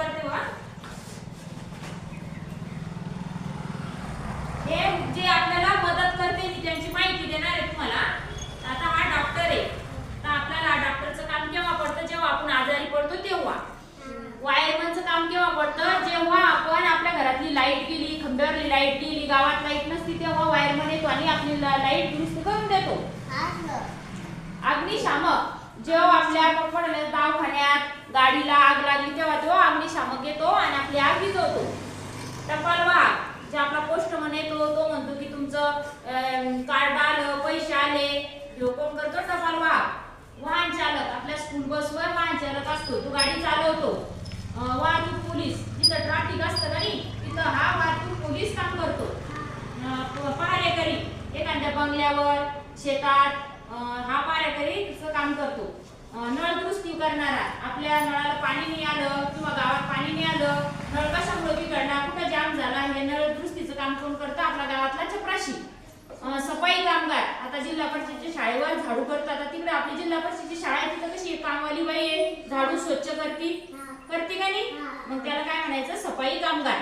करते वा। हे जे आपल्याला मदत करते मी त्यांची माहिती देणार आहे तुम्हाला। आता हा डॉक्टर आहे, तर आपल्याला डॉक्टरचं काम केव्हा पडतं? जेव्हा आपण आजारी पडतो तेव्हा। वायरमनचं काम केव्हा पडतं? जेव्हा आपण आपल्या घरातली लाईट गेली, खंब्यावरली लाईट गेली, गावात लाईट नसती, तेव्हा वायरमन येतो आणि आपली लाईट दुरुस्त करून देतो। अग्निशामक जेव्हा आपल्या दवाखान्यात गाडीला आग लागली तेव्हा तो अग्निशामक येतो आणि आपली आग विझवतो। टपालवाहक जे आपला पोस्टमन येतो, तो म्हणतो की तुमचं कार्ड आलं, पैसे आले, जो कोण करतो? टपालवाहक। वाहन चालक आपल्या स्कूल बसवर वाहन चालक असतो, तो गाडी चालवतो। वाहतूक पोलीस जिथं ट्रॅफिक असतं ना तिथं हा वाहतूक पोलीस काम करतो। पहारेकरी एखाद्या बंगल्यावर, शेतात हा पहारेकरीचं काम करतो। नळ दुरुस्ती करणारा आपल्या नळाला पाणी नाही आलं किंवा गावात पाणी नाही आलं, नळ कशामुळे बिघडला, कुठं जाम झाला, हे नळ दुरुस्तीचं काम कोण करतं? आपल्या गावातला चपराशी। सफाई कामगार आता जिल्हा परिषदेच्या शाळेवर झाडू करतात, आता तिकडे आपली जिल्हा परिषदेची शाळा आहे तिथं कशी कामवाली बाई आहे, झाडू स्वच्छ करते का नाही? मग त्याला काय म्हणायचं? सफाई कामगार।